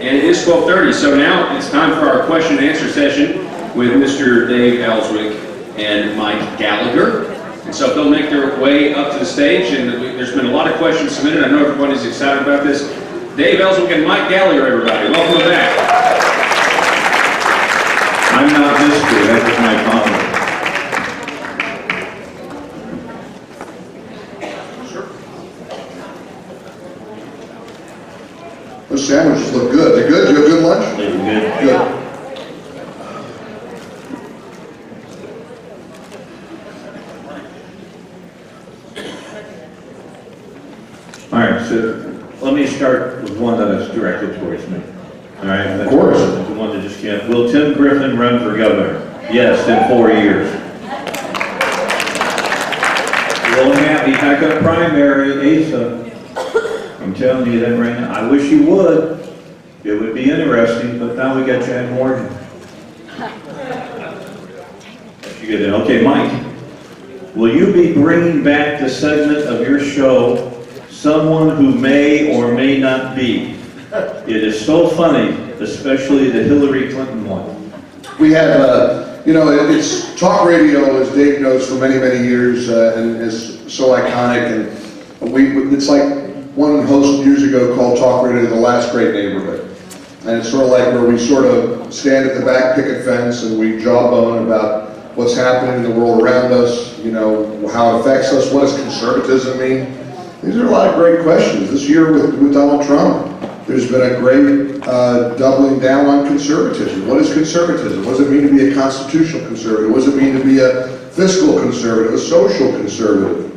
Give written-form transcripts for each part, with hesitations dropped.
And it is 12:30, so now it's time for our question and answer session with Mr. Dave Elswick and Mike Gallagher. And so if they'll make their way up to the stage, and there's been a lot of questions submitted. I know everybody's excited about this. Dave Elswick and Mike Gallagher, everybody. Welcome back. I'm not Mr. That was my father. Those sandwiches look good. They're good? You have good lunch? They were good. Good. All right, so let me start with one that is directed towards me. All right? Of course. The one that just can't. Will Tim Griffin run for governor? Yes, in 4 years. Will he's not going to primary Asa. I'm telling you that right now. I wish he would. It would be interesting, but now we got Jack Morgan. You get it. Okay, Mike. Will you be bringing back the segment of your show, Someone Who May or May Not Be? It is so funny, especially the Hillary Clinton one. We have, it's talk radio, as Dave knows, for many, many years, and is so iconic. And it's like one host years ago called talk radio the last great neighborhood. And it's sort of like where we sort of stand at the back picket fence and we jawbone about what's happening in the world around us, how it affects us, what does conservatism mean? These are a lot of great questions. This year with Donald Trump, there's been a great doubling down on conservatism. What is conservatism? What does it mean to be a constitutional conservative? What does it mean to be a fiscal conservative, a social conservative?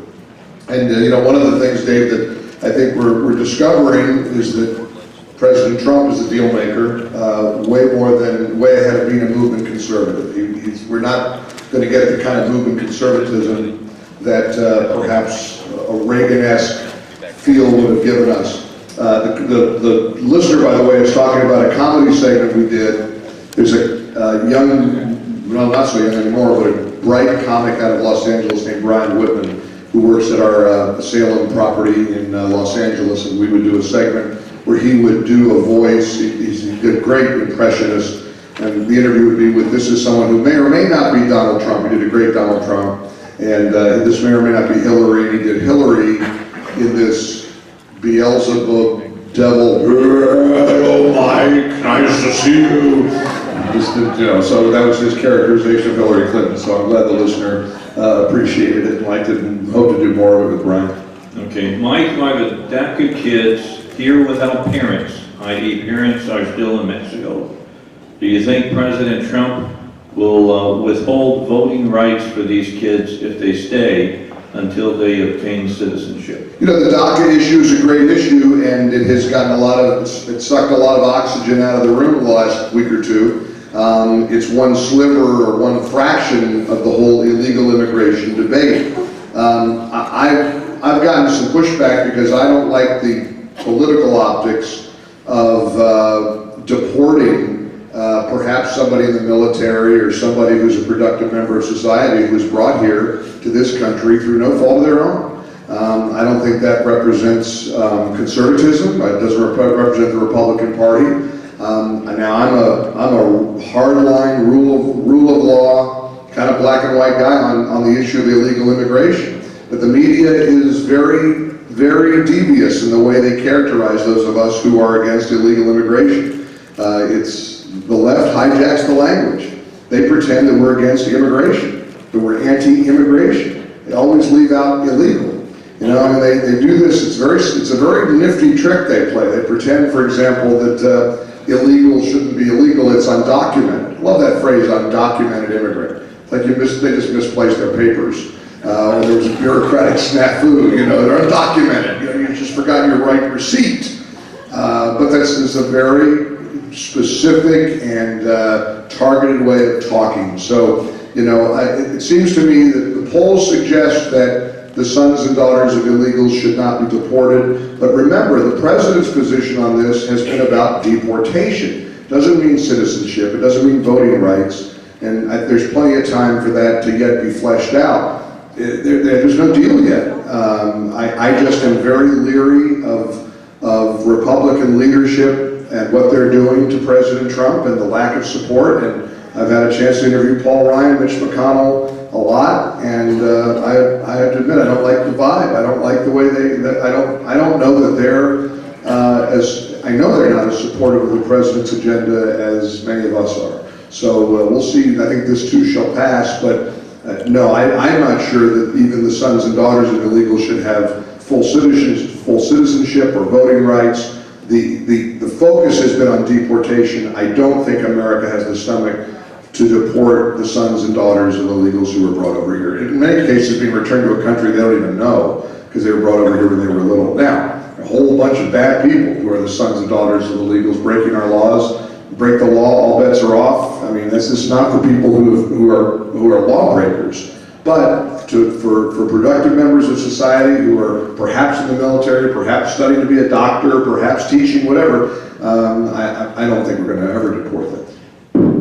And one of the things, Dave, that I think we're discovering is that President Trump is a deal maker, way ahead of being a movement conservative. We're not going to get the kind of movement conservatism that perhaps a Reagan-esque feel would have given us. The listener, by the way, is talking about a comedy segment we did. There's a young, well, not so young anymore, but a bright comic out of Los Angeles named Brian Whitman, who works at our Salem property in Los Angeles, and we would do a segment where he would do a voice. He's a great impressionist, and the interview would be with, this is someone who may or may not be Donald Trump. He did a great Donald Trump, and this may or may not be Hillary. He did Hillary in this Beelzebub devil, oh Mike, nice to see you. So that was his characterization of Hillary Clinton, so I'm glad the listener appreciated it and liked it and hope to do more of it with Brian. Okay, Mike, I have adopted kids here without parents, i.e. parents are still in Mexico. Do you think President Trump will withhold voting rights for these kids if they stay until they obtain citizenship? The DACA issue is a great issue, and it has gotten it sucked a lot of oxygen out of the room the last week or two. It's one sliver or one fraction of the whole illegal immigration debate. I've gotten some pushback because I don't like the political optics of deporting perhaps somebody in the military or somebody who's a productive member of society who was brought here to this country through no fault of their own. I don't think that represents conservatism. It doesn't represent the Republican Party. Now I'm a hardline rule of law, kind of black and white guy on the issue of illegal immigration. But the media is very, very devious in the way they characterize those of us who are against illegal immigration. The left hijacks the language. They pretend that we're against immigration, that we're anti-immigration. They always leave out illegal. They do this. It's a very nifty trick they play. They pretend, for example, that illegal shouldn't be illegal. It's undocumented. I love that phrase, undocumented immigrant. It's like they just misplaced their papers. Or there was a bureaucratic snafu. They're undocumented. You just forgot your right receipt. But this is a very specific and targeted way of talking. So, it seems to me that the polls suggest that the sons and daughters of illegals should not be deported. But remember, the president's position on this has been about deportation. It doesn't mean citizenship. It doesn't mean voting rights. And there's plenty of time for that to yet be fleshed out. There's no deal yet. I just am very leery of Republican leadership and what they're doing to President Trump and the lack of support. And I've had a chance to interview Paul Ryan, Mitch McConnell a lot, and I have to admit I don't like the vibe. I don't like the way I don't know that they're I know they're not as supportive of the president's agenda as many of us are. So we'll see. I think this too shall pass, but no, I'm not sure that even the sons and daughters of illegals should have full citizenship or voting rights. The focus has been on deportation. I don't think America has the stomach to deport the sons and daughters of illegals who were brought over here. In many cases, being returned to a country they don't even know because they were brought over here when they were little. Now, a whole bunch of bad people who are the sons and daughters of illegals breaking our laws, break the law, all bets are off. I mean, this is not for people who are lawbreakers, but for productive members of society who are perhaps in the military, perhaps studying to be a doctor, perhaps teaching, whatever. I don't think we're going to ever deport them.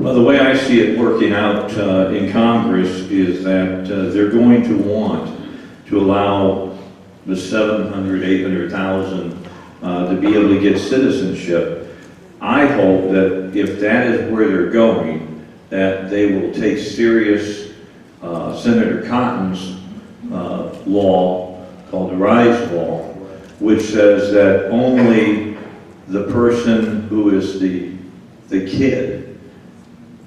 Well, the way I see it working out in Congress is that they're going to want to allow the 700, 800,000 to be able to get citizenship. I hope that if that is where they're going, that they will take serious Senator Cotton's law called the RISE law, which says that only the person who is the kid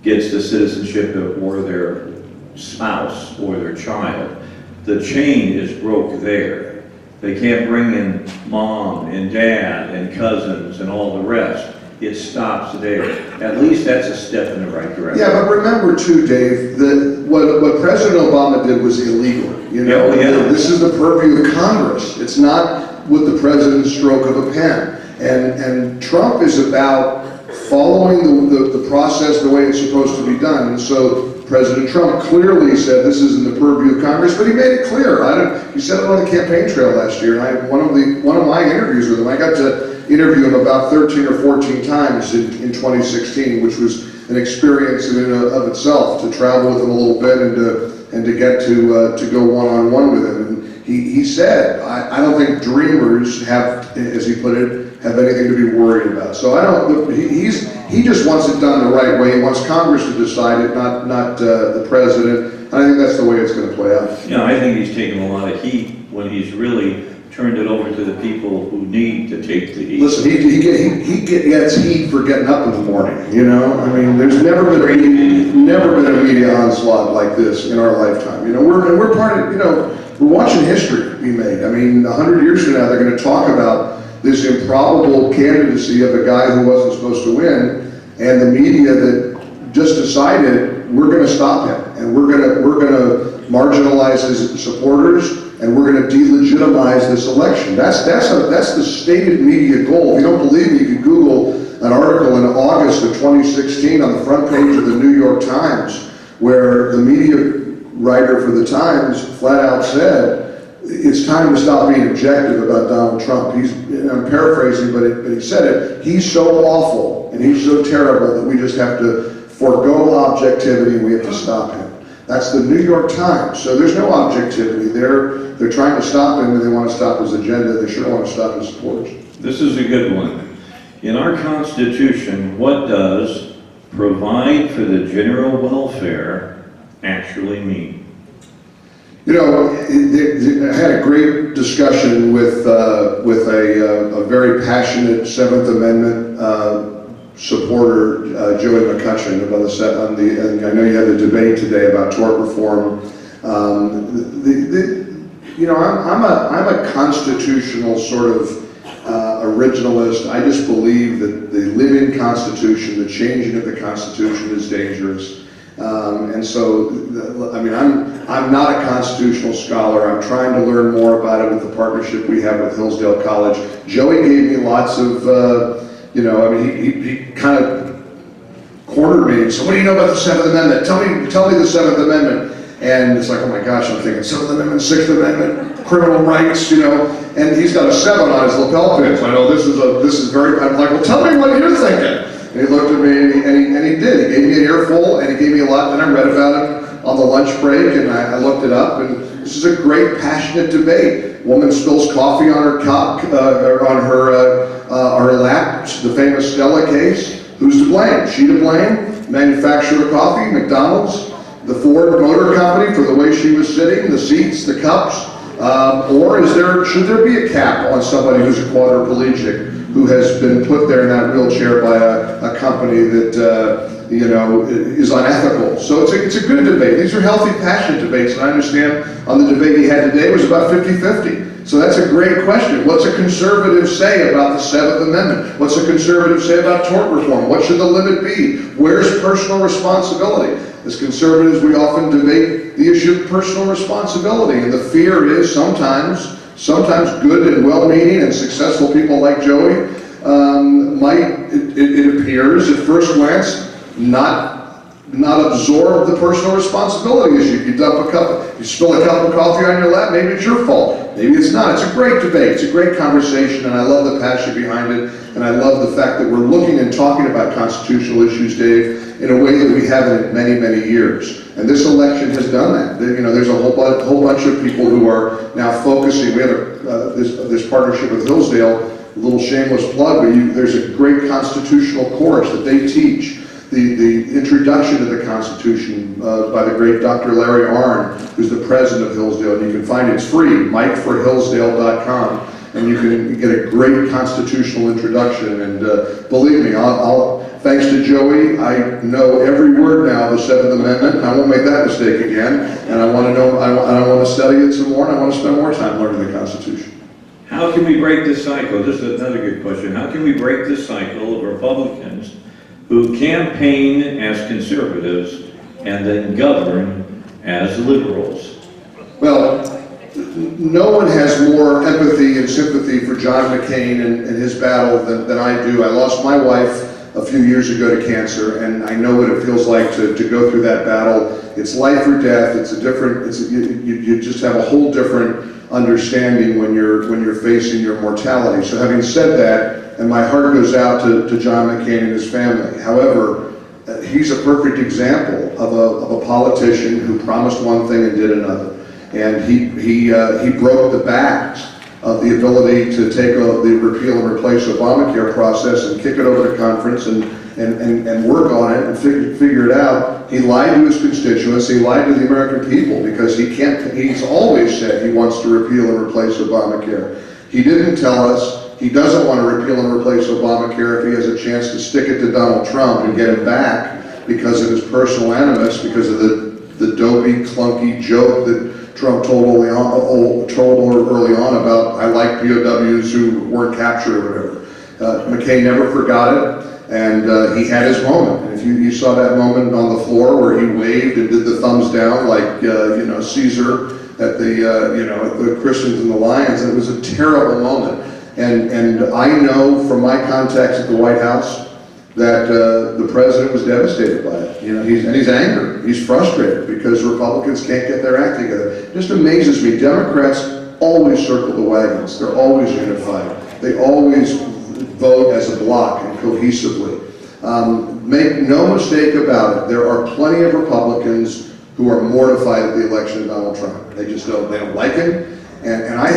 gets the citizenship or their spouse or their child. The chain is broke there. They can't bring in mom and dad and cousins and all the rest. It stops there. At least that's a step in the right direction. Yeah, but remember too, Dave, that what President Obama did was illegal. You know, this is the purview of Congress. It's not with the president's stroke of a pen. And Trump is about following the process the way it's supposed to be done. And so President Trump clearly said this is in the purview of Congress, but he made it clear. He said it on the campaign trail last year, and one of my interviews with him, I got to interview him about 13 or 14 times in 2016, which was an experience in and of itself, to travel with him a little bit and to get to go one-on-one with him. And he said, I don't think dreamers have, as he put it, have anything to be worried about. So I don't. He just wants it done the right way. He wants Congress to decide it, not the president. And I think that's the way it's going to play out. Yeah, I think he's taken a lot of heat when he's really turned it over to the people who need to take the heat. Listen, he gets heat for getting up in the morning. You know, I mean, there's never been a media onslaught like this in our lifetime. You know, we're part of. You know, we're watching history be made. I mean, 100 years from now, they're going to talk about this improbable candidacy of a guy who wasn't supposed to win, and the media that just decided we're going to stop him, and we're going to marginalize his supporters, and we're going to delegitimize this election. That's the stated media goal. If you don't believe me, you can Google an article in August of 2016 on the front page of the New York Times, where the media writer for the Times flat out said, it's time to stop being objective about Donald Trump. I'm paraphrasing, but he said it. He's so awful and he's so terrible that we just have to forego objectivity and we have to stop him. That's the New York Times. So there's no objectivity. They're trying to stop him and they want to stop his agenda. They sure want to stop his supporters. This is a good one. In our Constitution, what does provide for the general welfare actually mean? You know, I had a great discussion with a very passionate Seventh Amendment supporter, Joey McCutcheon, and I know you had a debate today about tort reform. You know, I'm a constitutional sort of originalist. I just believe that the living Constitution, the changing of the Constitution, is dangerous. And so, I mean, I'm not a constitutional scholar. I'm trying to learn more about it with the partnership we have with Hillsdale College. Joey gave me lots of, you know, I mean, he kind of cornered me. So what do you know about the Seventh Amendment? Tell me the Seventh Amendment. And it's like, oh my gosh, I'm thinking Seventh Amendment, Sixth Amendment, criminal rights, you know. And he's got a 7 on his lapel pin. So I know this is very. I'm like, well, tell me what you're thinking. And he looked at me, and he did. He gave me an earful, and he gave me a lot. And I read about it on the lunch break, and I looked it up. And this is a great, passionate debate. Woman spills coffee on her cup, on her lap, the famous Stella case. Who's to blame? She to blame? Manufacturer of coffee, McDonald's, the Ford Motor Company for the way she was sitting, the seats, the cups, or should there be a cap on somebody who's a quadriplegic who has been put there in that wheelchair by a company that is unethical? So it's a good debate. These are healthy, passionate debates, and I understand on the debate we had today was about 50-50. So that's a great question. What's a conservative say about the 7th Amendment? What's a conservative say about tort reform? What should the limit be? Where's personal responsibility? As conservatives, we often debate the issue of personal responsibility, and the fear is sometimes good and well-meaning and successful people like Joey it appears at first glance, not absorb the personal responsibility issue. You spill a cup of coffee on your lap, maybe it's your fault. Maybe it's not. It's a great debate. It's a great conversation, and I love the passion behind it, and I love the fact that we're looking and talking about constitutional issues, Dave, in a way that we haven't in many, many years. And this election has done that. There's a whole bunch of people who are now focusing. We have this partnership with Hillsdale, a little shameless plug, but there's a great constitutional course that they teach. The introduction to the Constitution by the great Dr. Larry Arnn, who's the president of Hillsdale, and you can find it's free, MikeForHillsdale.com, and you can get a great constitutional introduction. And believe me, thanks to Joey, I know every word now of the 7th Amendment, and I won't make that mistake again. And I want to know, I want to study it some more, and I want to spend more time learning the Constitution. How can we break this cycle? This is another good question. How can we break this cycle of Republicans who campaign as conservatives and then govern as liberals? Well, no one has more empathy and sympathy for John McCain and his battle than I do. I lost my wife a few years ago to cancer, and I know what it feels like to go through that battle. It's life or death. You just have a whole different understanding when you're facing your mortality. So having said that, and my heart goes out to John McCain and his family. However, he's a perfect example of a politician who promised one thing and did another. And he broke the backs of the ability to take the repeal and replace Obamacare process and kick it over to conference and work on it and figure it out. He lied to his constituents, he lied to the American people, because he's always said he wants to repeal and replace Obamacare. He didn't tell us he doesn't want to repeal and replace Obamacare if he has a chance to stick it to Donald Trump and get him back because of his personal animus, because of the dopey, clunky joke that Trump told early on about, I like POWs who weren't captured or whatever. McCain never forgot it, and he had his moment. And if you saw that moment on the floor where he waved and did the thumbs down like Caesar at the Christians and the Lions, and it was a terrible moment. And I know from my contacts at the White House that the president was devastated by it. He's angry, he's frustrated because Republicans can't get their act together. It just amazes me. Democrats always circle the wagons. They're always unified. They always vote as a block and cohesively. Make no mistake about it. There are plenty of Republicans who are mortified at the election of Donald Trump. They don't like him. And I've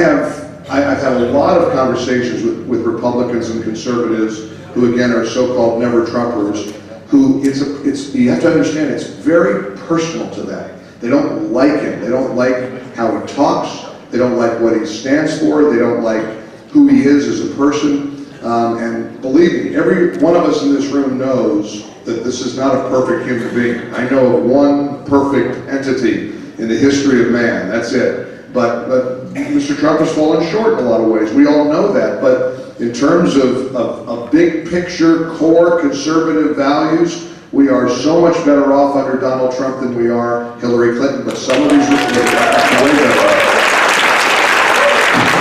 had a lot of conversations with Republicans and conservatives who, again, are so-called never-Trumpers, who you have to understand, it's very personal to them. They don't like him. They don't like how he talks. They don't like what he stands for. They don't like who he is as a person. And believe me, every one of us in this room knows that this is not a perfect human being. I know of one perfect entity in the history of man. That's it. But Mr. Trump has fallen short in a lot of ways. We all know that. But in terms of big picture, core conservative values, we are so much better off under Donald Trump than we are Hillary Clinton. But some of these way better.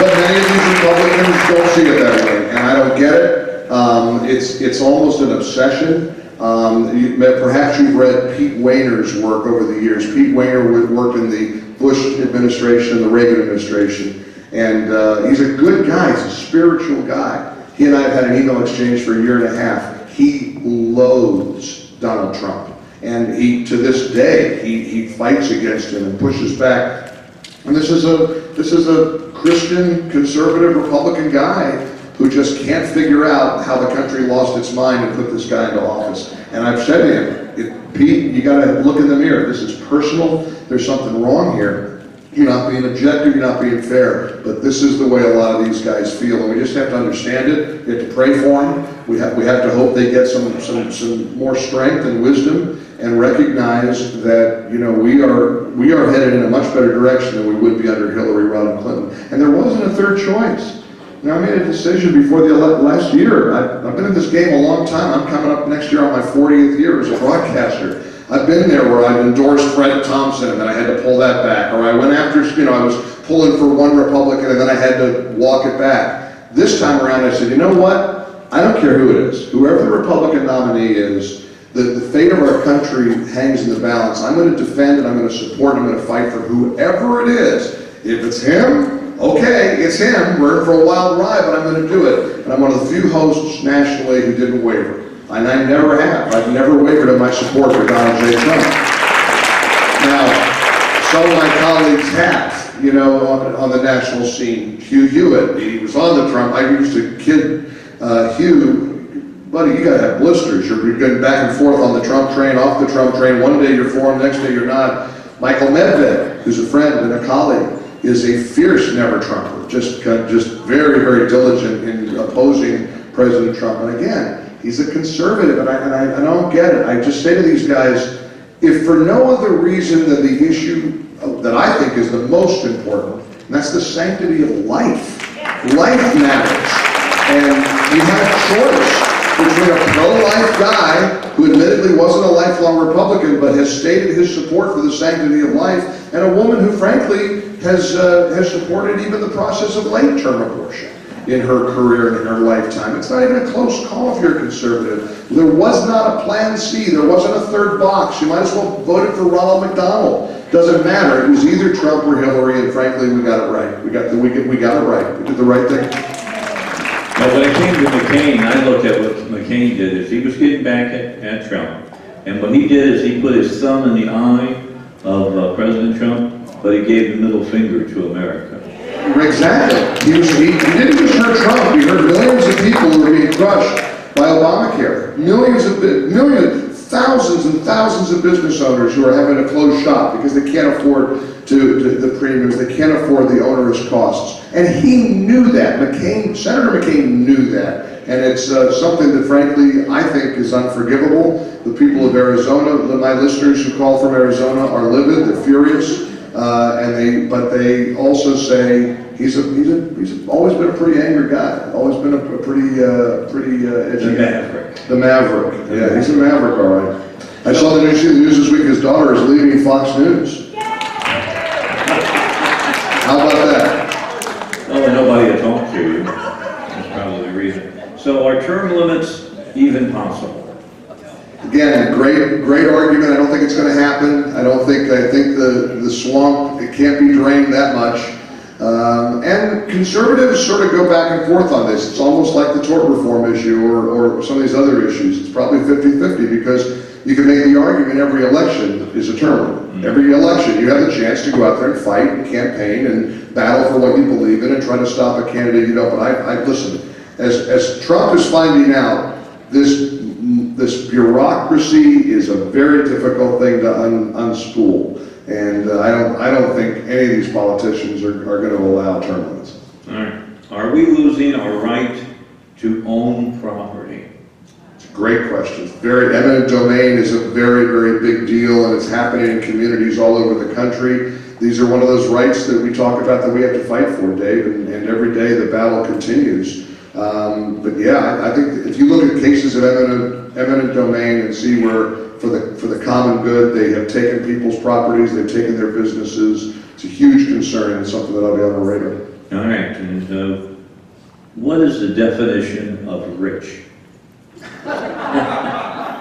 But many of these Republicans don't see it that way, and I don't get it. It's almost an obsession. Perhaps you've read Pete Wehner's work over the years. Pete Wehner worked in the Bush administration and the Reagan administration. And he's a good guy, he's a spiritual guy. He and I have had an email exchange for a year and a half. He loathes Donald Trump. And to this day, he fights against him and pushes back. And this is a Christian, conservative, Republican guy who just can't figure out how the country lost its mind and put this guy into office. And I've said to him, Pete, you gotta look in the mirror. This is personal. There's something wrong here. You're not being objective, you're not being fair. But this is the way a lot of these guys feel. And we just have to understand it. We have to pray for them. We have to hope they get some more strength and wisdom and recognize that, you know, we are headed in a much better direction than we would be under Hillary Rodham Clinton. And there wasn't a third choice. You know, I made a decision before the last year. I've been in this game a long time. I'm coming up next year on my 40th year as a broadcaster. I've been there where I've endorsed Fred Thompson and then I had to pull that back. Or I went after, you know, I was pulling for one Republican and then I had to walk it back. This time around I said, you know what? I don't care who it is. Whoever the Republican nominee is, the fate of our country hangs in the balance. I'm going to defend and I'm going to support and I'm going to fight for whoever it is. If it's him, okay, it's him. We're in for a wild ride, but I'm going to do it. And I'm one of the few hosts nationally who didn't waver. And I never have. I've never wavered in my support for Donald J. Trump. Now, some of my colleagues have, you know, on the national scene. Hugh Hewitt, he was on the Trump. I used to kid Hugh, buddy, you got to have blisters. You're getting back and forth on the Trump train, off the Trump train. One day you're for him, next day you're not. Michael Medved, who's a friend and a colleague, is a fierce never-Trumper, just very, very diligent in opposing President Trump. And again, he's a conservative, and I don't get it. I just say to these guys, if for no other reason than the issue that I think is the most important, and that's the sanctity of life. Life matters. And you have a choice between a pro-life guy who admittedly wasn't a lifelong Republican but has stated his support for the sanctity of life, and a woman who frankly has supported even the process of late-term abortion in her career and in her lifetime. It's not even a close call if you're a conservative. There was not a plan C. There wasn't a third box. You might as well voted for Ronald McDonald. Doesn't matter. It was either Trump or Hillary, and frankly, we got it right. We got it right. We did the right thing. Now, when it came to McCain, I looked at what McCain did. Is he was getting back at Trump, and what he did is he put his thumb in the eye of President Trump, but he gave the middle finger to America. Exactly. He didn't just hurt Trump. He hurt millions of people who were being crushed by Obamacare. Thousands and thousands of business owners who are having to close shop because they can't afford the premiums, they can't afford the onerous costs. And he knew that. Senator McCain knew that. And it's something that, frankly, I think is unforgivable. The people of Arizona, my listeners who call from Arizona, are livid, they're furious. But they also say he's always been a pretty angry guy. Always been a pretty edgy. The Maverick. The Maverick. Yeah, he's a Maverick, all right. I saw the news this week. His daughter is leaving Fox News. How about that? Well, nobody to talk to. That's probably the reason. So are term limits even possible? Again, great argument. I don't think it's going to happen. I think the swamp, it can't be drained that much. And conservatives sort of go back and forth on this. It's almost like the tort reform issue or some of these other issues. It's probably 50-50 because you can make the argument every election is a term limit. Every election, you have the chance to go out there and fight and campaign and battle for what you believe in and try to stop a candidate you don't. But I listen, as Trump is finding out, this bureaucracy is a very difficult thing to unspool, and I don't think any of these politicians are going to allow term limits. All right. Are we losing our right to own property? It's a great question. Eminent domain is a very, very big deal, and it's happening in communities all over the country. These are one of those rights that we talk about that we have to fight for, Dave, and every day the battle continues. But yeah, I think if you look at cases of eminent domain and see where, for the common good, they have taken people's properties, they've taken their businesses. It's a huge concern and something that I'll be on the radar. All right, and what is the definition of rich?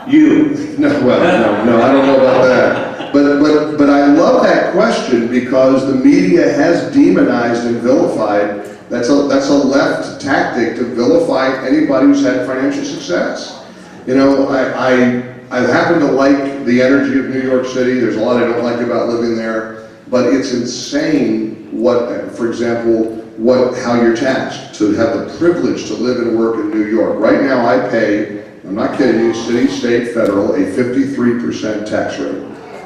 You. No, I don't know about that. But I love that question because the media has demonized and vilified. That's a left tactic to vilify anybody who's had financial success. You know, I happen to like the energy of New York City. There's a lot I don't like about living there, but it's insane what, for example, how you're taxed, to have the privilege to live and work in New York. Right now I pay, I'm not kidding you, city, state, federal, a 53% tax rate.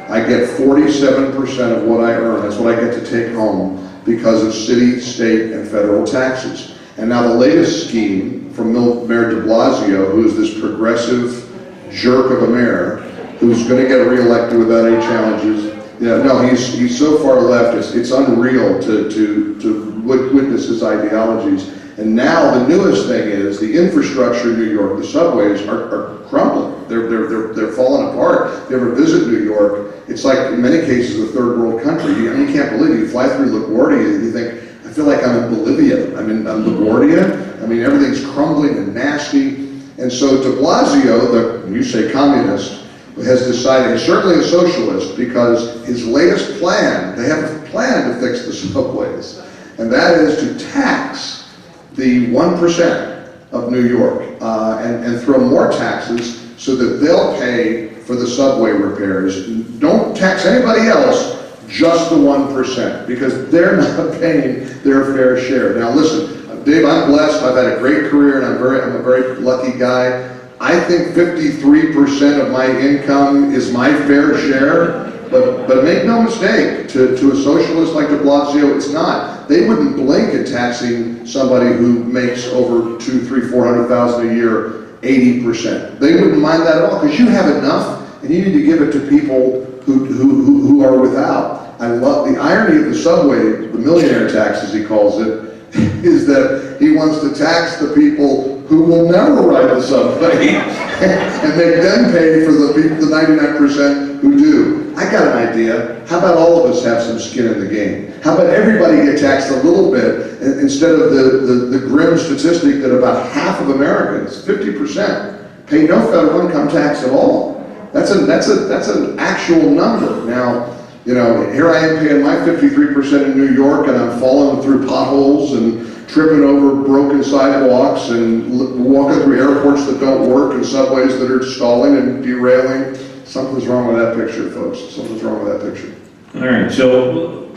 I get 47% of what I earn, that's what I get to take home because of city, state, and federal taxes. And now the latest scheme from Mayor de Blasio, who is this progressive jerk of a mayor, who's going to get reelected without any challenges. Yeah, no, he's so far left, it's unreal to witness his ideologies. And now the newest thing is the infrastructure in New York, the subways are crumbling. They're falling apart. If you ever visit New York, it's like in many cases a third world country. You can't believe it. You fly through LaGuardia and you think, I feel like I'm in Bolivia. I'm LaGuardia. I mean, everything's crumbling and nasty. And so de Blasio, you say communist, has decided, he's certainly a socialist, because his latest plan, they have a plan to fix the subways, and that is to tax the 1% of New York and throw more taxes so that they'll pay for the subway repairs. Don't tax anybody else, just the 1%, because they're not paying their fair share. Now listen, Dave, I'm blessed. I've had a great career, and I'm a very lucky guy. I think 53% of my income is my fair share, but make no mistake, to a socialist like de Blasio, it's not. They wouldn't blink at taxing somebody who makes over $200,000, $300,000, $400,000 a year, 80%. They wouldn't mind that at all, because you have enough, and you need to give it to people who are without. I love the irony of the subway, the millionaire tax, as he calls it, is that he wants to tax the people who will never ride the subway and make them pay for the 99% who do. I got an idea. How about all of us have some skin in the game? How about everybody get taxed a little bit instead of the grim statistic that about half of Americans, 50%, pay no federal income tax at all. That's an actual number. Now, you know, here I am paying my 53% in New York, and I'm falling through potholes and tripping over broken sidewalks and walking through airports that don't work and subways that are stalling and derailing. Something's wrong with that picture, folks. Something's wrong with that picture. All right, so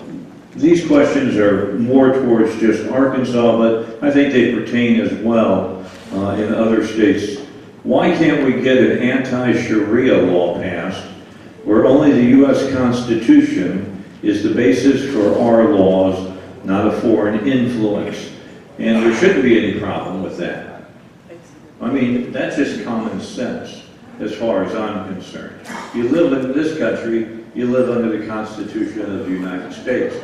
these questions are more towards just Arkansas, but I think they pertain as well in other states. Why can't we get an anti-Sharia law passed where only the U.S. Constitution is the basis for our laws, not a foreign influence? And there shouldn't be any problem with that. I mean, that's just common sense as far as I'm concerned. You live in this country, you live under the Constitution of the United States.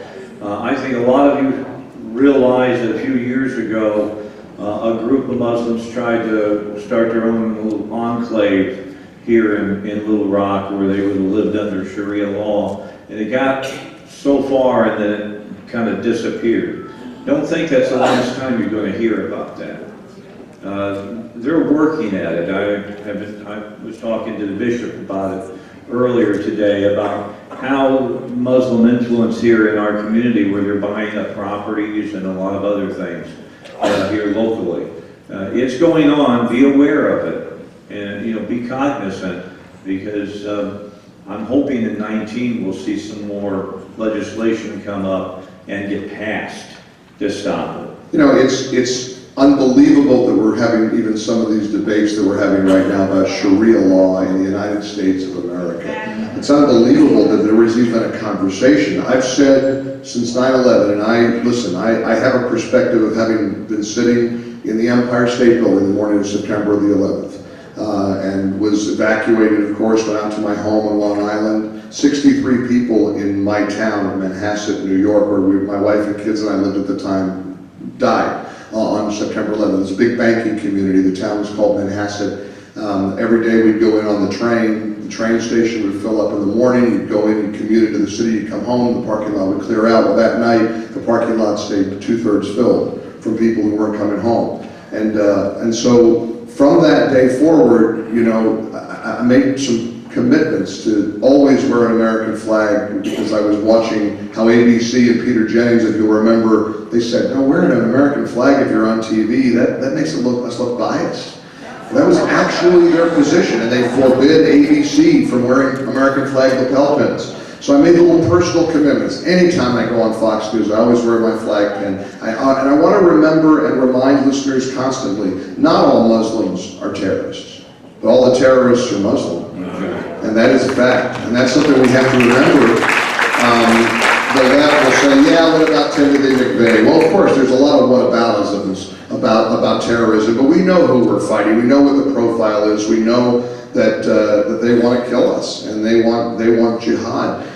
I think a lot of you realize that a few years ago, a group of Muslims tried to start their own little enclave here in Little Rock, where they would have lived under Sharia law, and it got so far and then it kind of disappeared. Don't think that's the last time you're going to hear about that. They're working at it. I was talking to the bishop about it earlier today, about how Muslim influence here in our community, where they're buying up properties and a lot of other things here locally. It's going on. Be aware of it. And, you know, be cognizant, because I'm hoping in 19 we'll see some more legislation come up and get passed to stop it. You know, it's unbelievable that we're having even some of these debates that we're having right now about Sharia law in the United States of America. It's unbelievable that there was even a conversation. I've said since 9/11, and I have a perspective of having been sitting in the Empire State Building the morning of September the 11th. And was evacuated, of course, went out to my home on Long Island. 63 people in my town of Manhasset, New York, where my wife and kids and I lived at the time, died on September 11th. It's a big banking community. The town was called Manhasset. Every day we'd go in on the train station would fill up in the morning. You'd go in, you'd commute into the city, you'd come home, the parking lot would clear out. Well, that night, the parking lot stayed 2/3 filled from people who weren't coming home. And so, from that day forward, you know, I made some commitments to always wear an American flag, because I was watching how ABC and Peter Jennings, if you'll remember, they said, no, wearing an American flag if you're on TV, that makes us look biased. That was actually their position, and they forbid ABC from wearing American flag lapel pins. So I made little personal commitments. Anytime I go on Fox News, I always wear my flag pin. And I want to remember and remind listeners constantly, not all Muslims are terrorists, but all the terrorists are Muslim. And that is a fact. And that's something we have to remember. The left will say, yeah, what about Timothy McVeigh? Well, of course, there's a lot of whataboutisms about terrorism, but we know who we're fighting. We know what the profile is. We know that they want to kill us, and they want jihad.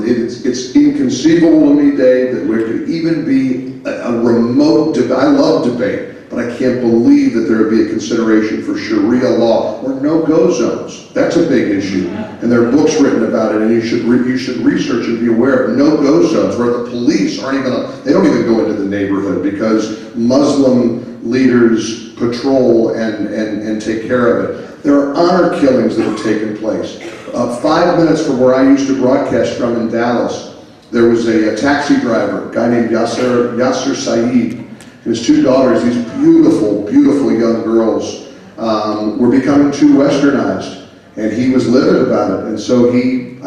It's inconceivable to me, Dave, that there could even be a remote debate. I love debate, but I can't believe that there would be a consideration for Sharia law or no-go zones. That's a big issue, and there are books written about it, and you should research and be aware of no-go zones where the police aren't even, they don't even go into the neighborhood because Muslim leaders patrol and take care of it. There are honor killings that have taken place. 5 minutes from where I used to broadcast from in Dallas, there was a taxi driver, a guy named Yasser Saeed. His two daughters, these beautiful, beautiful young girls, were becoming too westernized, and he was livid about it. And so he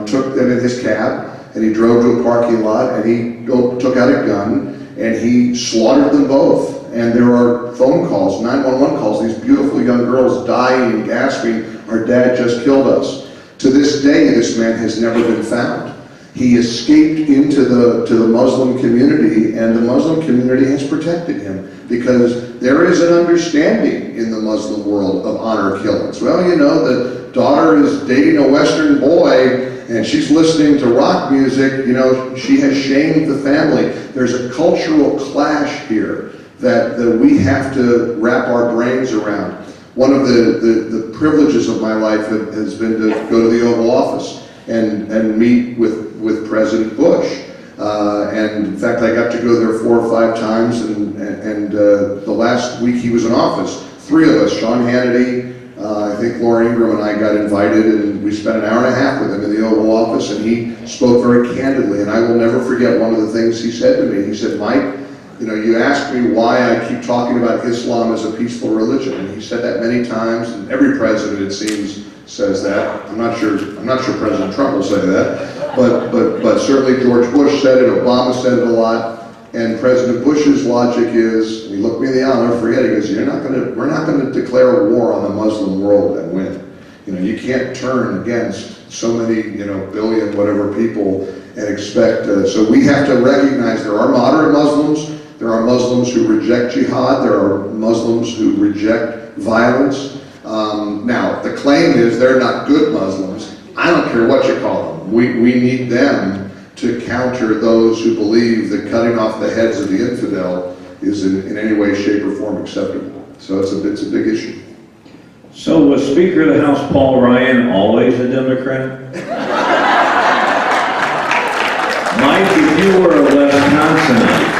took them in his cab, and he drove to a parking lot, and he took out a gun, and he slaughtered them both. And there are phone calls, 911 calls, these beautiful young girls dying and gasping, our dad just killed us. To this day, this man has never been found. He escaped into the Muslim community, and the Muslim community has protected him because there is an understanding in the Muslim world of honor killings. Well, you know, the daughter is dating a Western boy, and she's listening to rock music, you know, she has shamed the family. There's a cultural clash here that we have to wrap our brains around. One of the privileges of my life has been to go to the Oval Office and meet with President Bush. And in fact, I got to go there 4 or 5 times, and the last week he was in office, 3 of us, Sean Hannity, I think Laura Ingraham and I got invited, and we spent an hour and a half with him in the Oval Office, and he spoke very candidly, and I will never forget one of the things he said to me. He said, Mike, you know, you asked me why I keep talking about Islam as a peaceful religion, and he said that many times, and every president, it seems, says that. I'm not sure President Trump will say that, but certainly George Bush said it, Obama said it a lot, and President Bush's logic is, and he looked me in the eye, I'll never forget, he goes, we're not going to declare a war on the Muslim world and win. You know, you can't turn against so many, you know, billion whatever people and expect, so we have to recognize there are moderate Muslims, there are Muslims who reject jihad, there are Muslims who reject violence. Now, the claim is they're not good Muslims. I don't care what you call them. We need them to counter those who believe that cutting off the heads of the infidel is in any way, shape, or form acceptable. So it's a big issue. So was Speaker of the House Paul Ryan always a Democrat? Mike, if you were a Wisconsinite,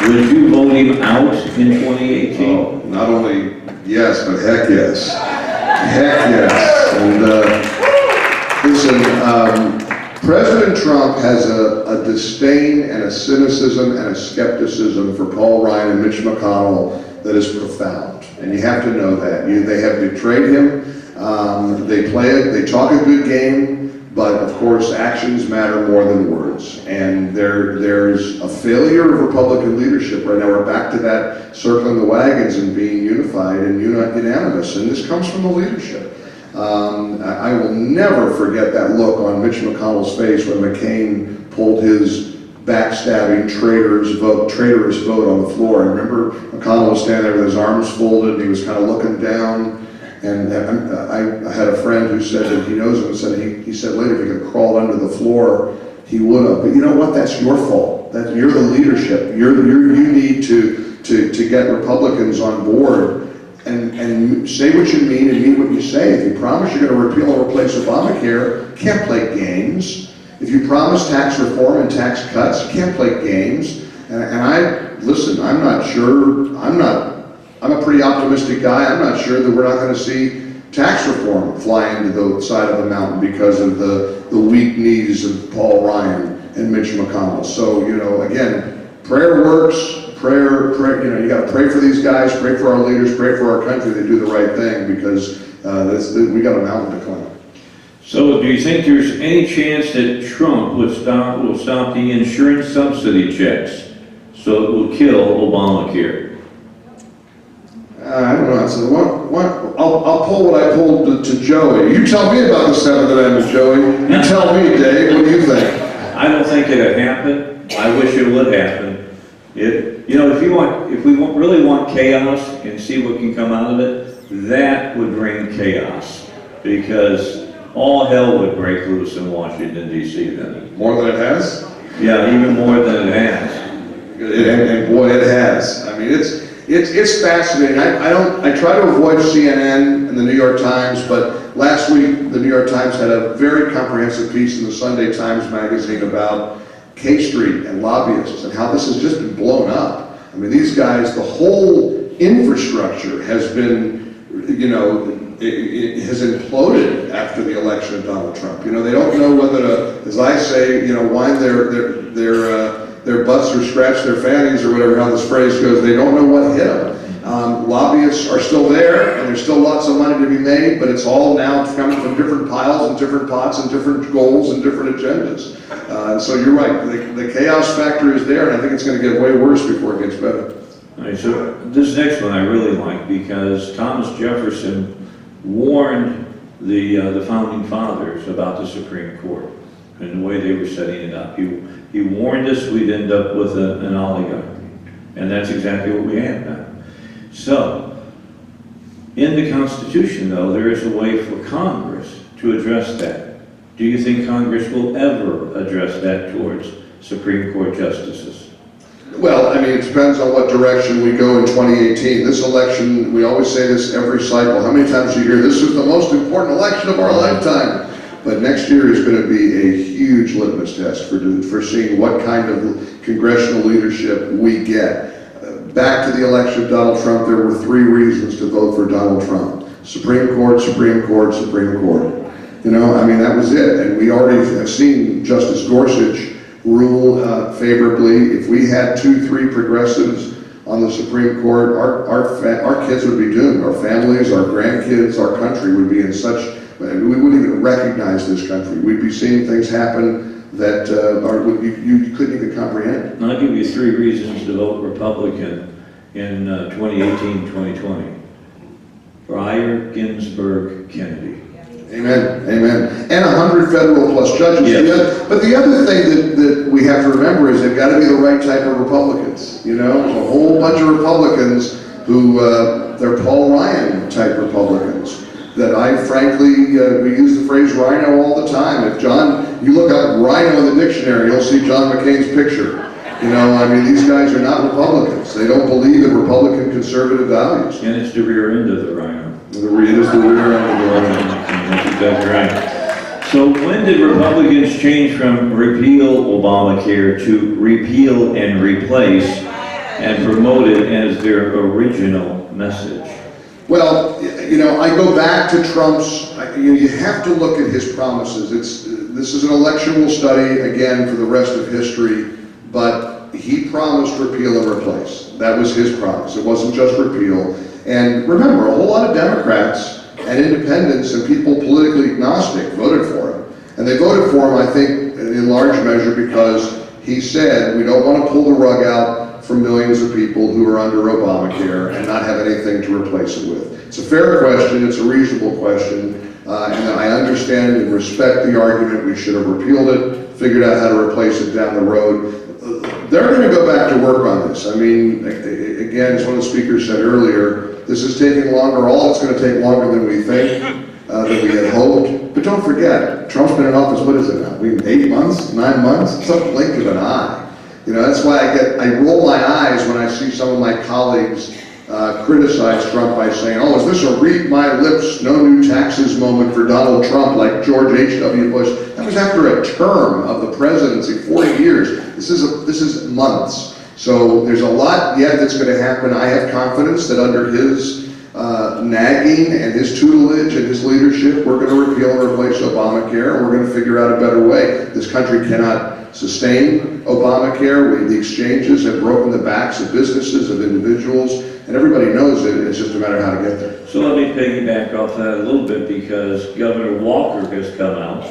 would you vote him out in 2018? Oh, not only yes, but heck yes. Heck yes. And listen, President Trump has a disdain and a cynicism and a skepticism for Paul Ryan and Mitch McConnell that is profound. And you have to know that. They have betrayed him. They talk a good game, but of course actions matter more than words. And there's a failure of Republican leadership right now. We're back to that circling the wagons and being unified and unanimous. And this comes from the leadership. I will never forget that look on Mitch McConnell's face when McCain pulled his backstabbing traitorous vote on the floor. I remember McConnell was standing there with his arms folded, and he was kind of looking down. And I had a friend who said that he knows him and said he said later if he could have crawled under the floor, he would have. But you know what? That's your fault. That you're the leadership. You need to get Republicans on board and say what you mean and mean what you say. If you promise you're going to repeal and replace Obamacare, you can't play games. If you promise tax reform and tax cuts, you can't play games. And listen, I'm not sure. I'm a pretty optimistic guy. I'm not sure that we're not going to see tax reform fly into the side of the mountain because of the weak knees of Paul Ryan and Mitch McConnell. So, you know, again, prayer works. Prayer, you know, you got to pray for these guys, pray for our leaders, pray for our country. They do the right thing because we got a mountain to climb. So do you think there's any chance that Trump will stop the insurance subsidy checks so it will kill Obamacare? I don't know. I'll pull what I pulled to Joey. You tell me about the 7th Amendment, Joey. You tell me, Dave. What do you think? I don't think it'll happen. I wish it would happen. If we really want chaos and see what can come out of it, that would bring chaos, because all hell would break loose in Washington, D.C. then. More than it has? Yeah, even more than it has. And boy, it has. I mean, it's fascinating. I try to avoid CNN and the New York Times, but last week the New York Times had a very comprehensive piece in the Sunday Times magazine about K Street and lobbyists and how this has just been blown up. I mean, these guys, the whole infrastructure has been, it has imploded after the election of Donald Trump. They don't know whether to, as I say, wind their butts or scratch their fannies or whatever, how this phrase goes. They don't know what hit them. Lobbyists are still there, and there's still lots of money to be made, but it's all now coming from different piles and different pots and different goals and different agendas. And so you're right, the chaos factor is there, and I think it's going to get way worse before it gets better. All right, so this next one I really like, because Thomas Jefferson warned the founding fathers about the Supreme Court and the way they were setting it up. He warned us we'd end up with an oligarchy, and that's exactly what we have now. So, in the Constitution, though, there is a way for Congress to address that. Do you think Congress will ever address that towards Supreme Court justices? Well, I mean, it depends on what direction we go in 2018. This election, we always say this every cycle. How many times do you hear, this is the most important election of our lifetime? But next year is going to be a huge litmus test for seeing what kind of congressional leadership we get. Back to the election of Donald Trump, there were 3 reasons to vote for Donald Trump. Supreme Court, Supreme Court, Supreme Court. I mean, that was it. And we already have seen Justice Gorsuch rule favorably. If we had 2-3 progressives on the Supreme Court, our kids would be doomed. Our families, our grandkids, our country would be in such, we wouldn't even recognize this country. We'd be seeing things happen that you couldn't even comprehend. And I'll give you 3 reasons to vote Republican in 2018-2020. Breyer, Ginsburg, Kennedy. Amen, amen. And 100 federal plus judges. Yes. But the other thing that we have to remember is they've got to be the right type of Republicans. There's a whole bunch of Republicans who, they're Paul Ryan type Republicans. That I frankly, we use the phrase rhino all the time. If you look up rhino in the dictionary, you'll see John McCain's picture. I mean, these guys are not Republicans. They don't believe in Republican conservative values. And it's the rear end of the rhino. It is the rear end of the rhino. That's exactly right. So when did Republicans change from repeal Obamacare to repeal and replace and promote it as their original message? Well, I go back to Trump's, you have to look at his promises. This is an election we'll study again for the rest of history, but he promised repeal and replace. That was his promise. It wasn't just repeal. And remember, a whole lot of Democrats and independents and people politically agnostic voted for him. And they voted for him, I think, in large measure because he said, we don't want to pull the rug out from millions of people who are under Obamacare and not have anything to replace it with. It's a fair question, it's a reasonable question, and I understand and respect the argument we should have repealed it, figured out how to replace it down the road. They're going to go back to work on this. I mean, again, as one of the speakers said earlier, this is taking longer. All it's going to take longer than we think, than we had hoped. But don't forget, Trump's been in office, what is it now? 8 months, 9 months? It's a blink of an eye. That's why I roll my eyes when I see some of my colleagues criticize Trump by saying, oh, is this a read my lips, no new taxes moment for Donald Trump like George H.W. Bush? That was after a term of the presidency, 40 years. This is months. So there's a lot yet that's going to happen. I have confidence that under his nagging and his tutelage and his leadership, we're going to repeal and replace Obamacare, and we're going to figure out a better way. This country cannot sustain Obamacare. The exchanges have broken the backs of businesses, of individuals, and everybody knows it. It's just a matter of how to get there. So let me piggyback off that a little bit, because Governor Walker has come out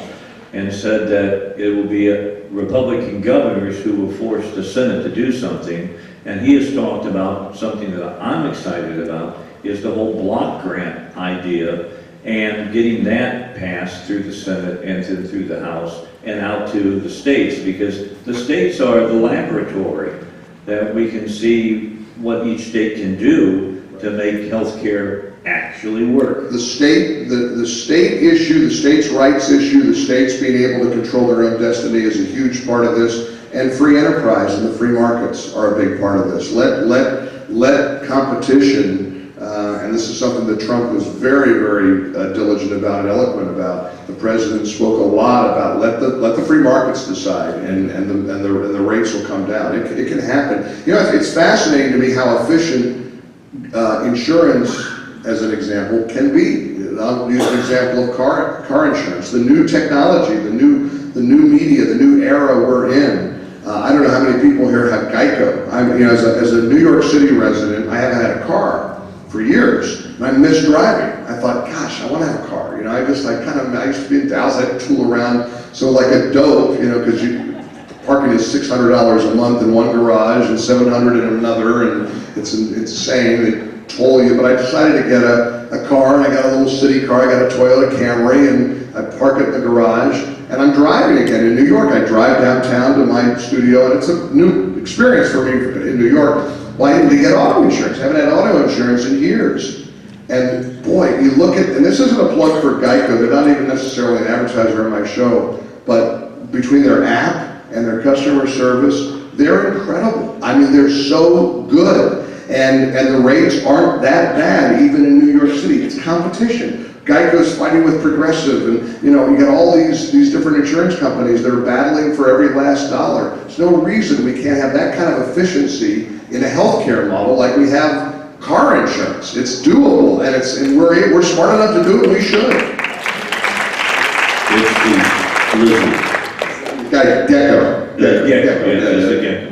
and said that it will be Republican governors who will force the Senate to do something. And he has talked about something that I'm excited about, is the whole block grant idea and getting that passed through the Senate and through the House and out to the states, because the states are the laboratory that we can see what each state can do to make healthcare actually work. The state issue, the states' rights issue, the states being able to control their own destiny is a huge part of this, and free enterprise and the free markets are a big part of this. Let competition, and this is something that Trump was very, very diligent about and eloquent about. The president spoke a lot about let the free markets decide, and the rates will come down. It can happen. You know, it's fascinating to me how efficient insurance, as an example, can be. I'll use an example of car insurance. The new technology, the new media, the new era we're in. I don't know how many people here have Geico. As a New York City resident, I haven't had a car for years, and I miss driving. I thought, gosh, I want to have a car. You know, I used to be in Dallas. I had to tool around, so like a dope, you know, because parking is $600 a month in one garage and $700 in another, and it's insane. They toll you, but I decided to get a car, and I got a little city car. I got a Toyota Camry, and I park it in the garage, and I'm driving again. In New York, I drive downtown to my studio, and it's a new experience for me in New York. Why didn't we get auto insurance? I haven't had auto insurance in years. And boy, you look at, and this isn't a plug for Geico, they're not even necessarily an advertiser on my show, but between their app and their customer service, they're incredible. I mean, they're so good. And the rates aren't that bad, even in New York City. It's competition. Geico's fighting with Progressive, and you got all these different insurance companies that are battling for every last dollar. There's no reason we can't have that kind of efficiency in a healthcare model like we have car insurance. It's doable, and we're smart enough to do it. We should. Gecko.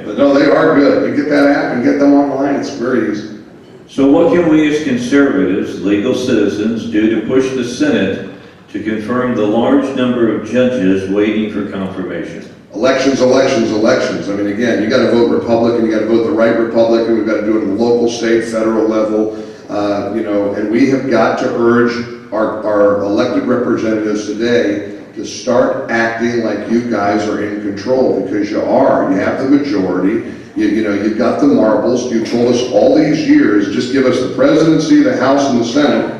But no, they are good. You get that app and get them online. It's very easy. So what can we as conservatives, legal citizens, do to push the Senate to confirm the large number of judges waiting for confirmation? Elections. I mean, again, you got to vote Republican, you got to vote the right Republican, we've got to do it at the local, state, federal level, and we have got to urge our elected representatives today to start acting like you guys are in control, because you are. You have the majority. You've got the marbles. You told us all these years, just give us the presidency, the House, and the Senate,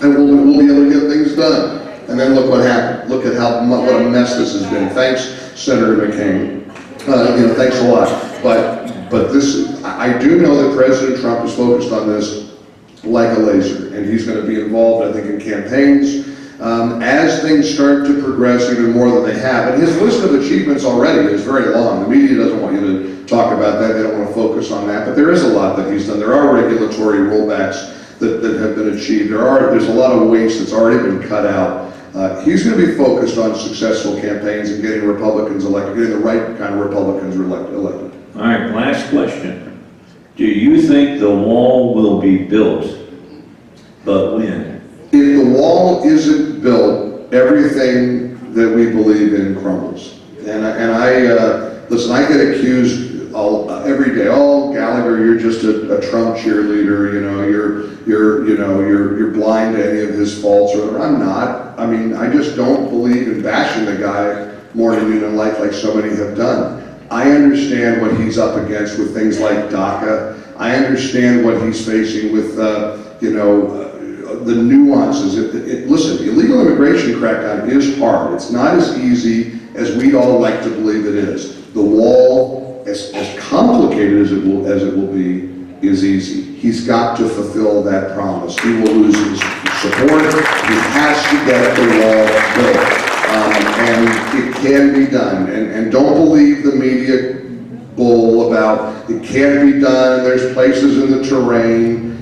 and we'll be able to get things done. And then look what happened. Look at what a mess this has been. Thanks, Senator McCain. Thanks a lot. But this, I do know that President Trump is focused on this like a laser, and he's going to be involved, I think, in campaigns as things start to progress even more than they have. And his list of achievements already is very long. The media doesn't want you to talk about that. They don't want to focus on that. But there is a lot that he's done. There are regulatory rollbacks that have been achieved. There's a lot of waste that's already been cut out. He's going to be focused on successful campaigns and getting Republicans elected, getting the right kind of Republicans elected. All right, last question. Do you think the wall will be built, but when? If the wall isn't built, everything that we believe in crumbles. And listen, I get accused every day. Oh, Gallagher, you're just a Trump cheerleader. You're blind to any of his faults. Or I'm not. I mean, I just don't believe in bashing the guy more than you know, like so many have done. I understand what he's up against with things like DACA. I understand what he's facing with the nuances. Listen, illegal immigration crackdown is hard. It's not as easy as we'd all like to believe it is. The wall, as complicated as it will be, is easy. He's got to fulfill that promise. He will lose his support. He has to get the wall built. And it can be done. And don't believe the media bull about it can't be done. There's places in the terrain.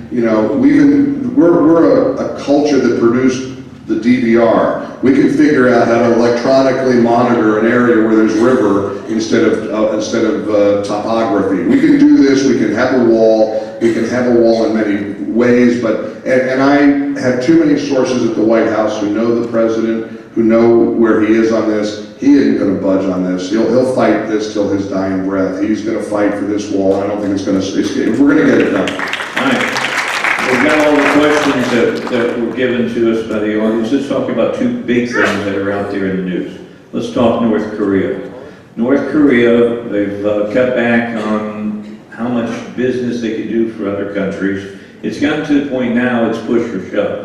We're a culture that produced the DVR. We can figure out how to electronically monitor an area where there's river instead of topography. We can do this. We can have a wall. We can have a wall in many ways, and I have too many sources at the White House who know the president, who know where he is on this. He isn't going to budge on this. He'll fight this till his dying breath. He's going to fight for this wall. I don't think it's going to escape. We're going to get it done. All right. We've got all the questions that were given to us by the audience. Let's talk about two big things that are out there in the news. Let's talk North Korea. North Korea, they've cut back on how much business they can do for other countries. It's gotten to the point now it's push or shove.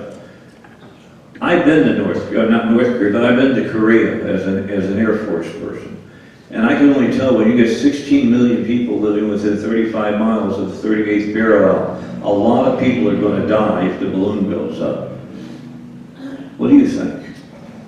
I've been to not North Korea, but I've been to Korea as an Air Force person. And I can only tell when you get 16 million people living within 35 miles of the 38th parallel, a lot of people are going to die if the balloon goes up. What do you think?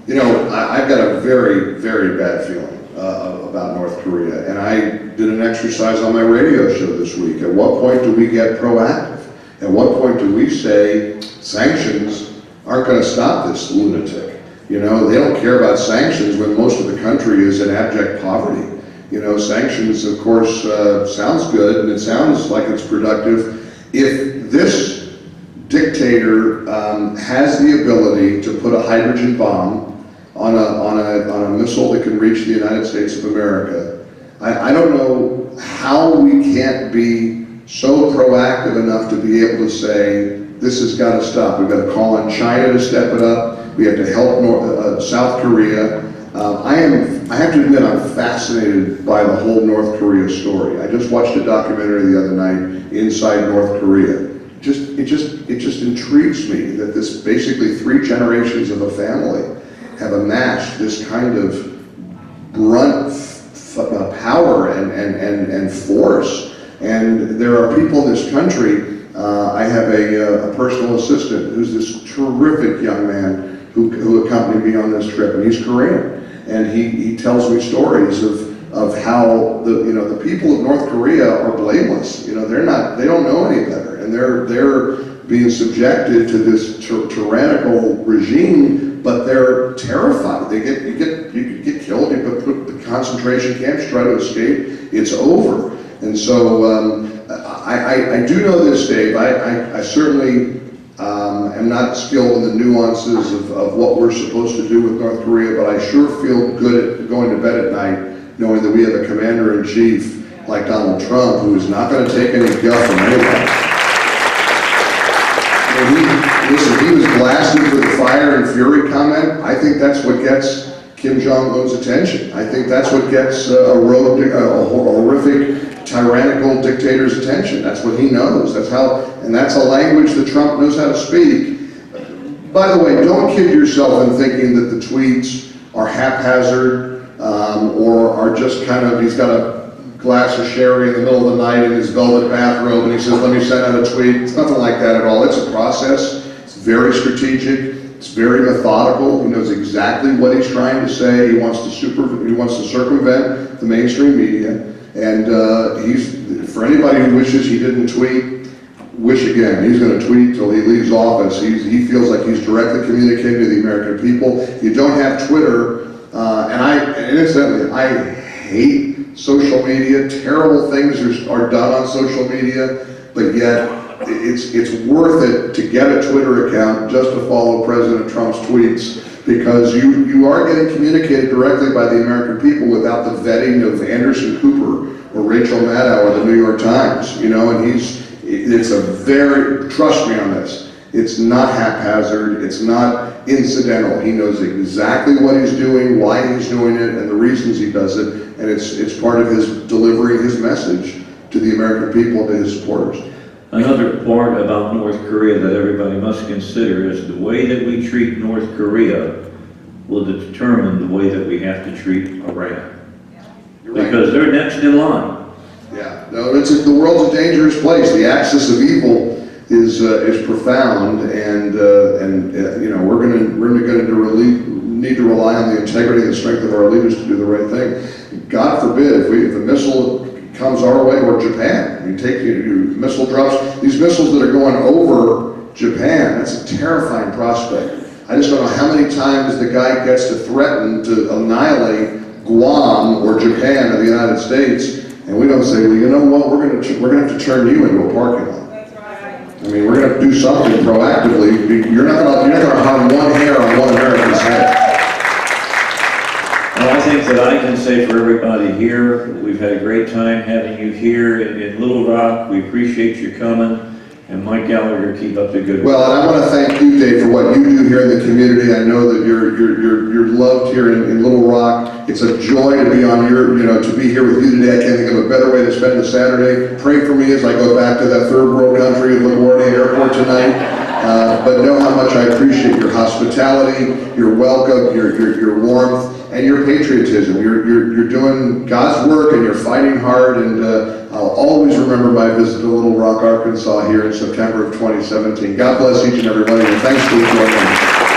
You know, I've got a very, very bad feeling about North Korea. And I did an exercise on my radio show this week. At what point do we get proactive? At what point do we say sanctions aren't going to stop this lunatic? You know, they don't care about sanctions when most of the country is in abject poverty. You know, sanctions, of course, sounds good and it sounds like it's productive. If this dictator has the ability to put a hydrogen bomb on a missile that can reach the United States of America, I don't know how we can't be so proactive enough to be able to say, this has got to stop. We've got to call on China to step it up. We have to help South Korea. I have to admit, I'm fascinated by the whole North Korea story. I just watched a documentary the other night, Inside North Korea. It just intrigues me that this basically 3 generations of a family have amassed this kind of brunt power and force. And there are people in this country. I have a personal assistant who's this terrific young man who accompanied me on this trip, and he's Korean. And he tells me stories of how the people of North Korea are blameless. You know, they don't know any better, and they're being subjected to this tyrannical regime, but they're terrified. You get killed, you put the concentration camps, try to escape, it's over. And so I do know this, Dave. I certainly am not skilled in the nuances of what we're supposed to do with North Korea, but I sure feel good at going to bed at night knowing that we have a commander-in-chief like Donald Trump who is not going to take any guff from anyone. He was blasted for the fire and fury comment. I think that's what gets Kim Jong-un's attention. I think that's what gets a horrific, tyrannical dictator's attention. That's what he knows. And that's a language that Trump knows how to speak. By the way, don't kid yourself in thinking that the tweets are haphazard or are just kind of, he's got a glass of sherry in the middle of the night in his velvet bathrobe and he says, let me send out a tweet. It's nothing like that at all. It's a process. It's very strategic. It's very methodical. He knows exactly what he's trying to say. He wants to circumvent the mainstream media. And for anybody who wishes he didn't tweet, wish again. He's going to tweet till he leaves office. He feels like he's directly communicating to the American people. You don't have Twitter, and incidentally, I hate social media. Terrible things are done on social media, but yet it's worth it to get a Twitter account just to follow President Trump's tweets, because you are getting communicated directly by the American people without the vetting of Anderson Cooper or Rachel Maddow or the New York Times, you know, and trust me on this, it's not haphazard, it's not incidental. He knows exactly what he's doing, why he's doing it, and the reasons he does it, and it's part of his delivering his message to the American people, to his supporters. Another part about North Korea that everybody must consider is the way that we treat North Korea will determine the way that we have to treat Iran. You're right. Because they're next in line. Yeah, no, the world's a dangerous place. The axis of evil is profound, and you know, we're going to need to rely on the integrity and the strength of our leaders to do the right thing. God forbid if a missile comes our way, or Japan. You take your missile drops, these missiles that are going over Japan, that's a terrifying prospect. I just don't know how many times the guy gets to threaten to annihilate Guam or Japan or the United States, and we don't say, well, you know what, we're going to have to turn you into a parking lot. That's right. I mean, we're going to do something proactively. You're not going to harm one hair on one American's head. Well, I think that I can say for everybody here, we've had a great time having you here in Little Rock. We appreciate you coming. And Mike Gallagher, keep up the good work. Well, and I want to thank you, Dave, for what you do here in the community. I know that you're loved here in Little Rock. It's a joy to be on to be here with you today. I can't think of a better way to spend the Saturday. Pray for me as I go back to that third world country at LaGuardia Airport tonight. But know how much I appreciate your hospitality, your welcome, your warmth, and your patriotism. You're doing God's work and you're fighting hard, and I'll always remember my visit to Little Rock, Arkansas here in September of 2017. God bless each and every one of you. Thanks for joining me.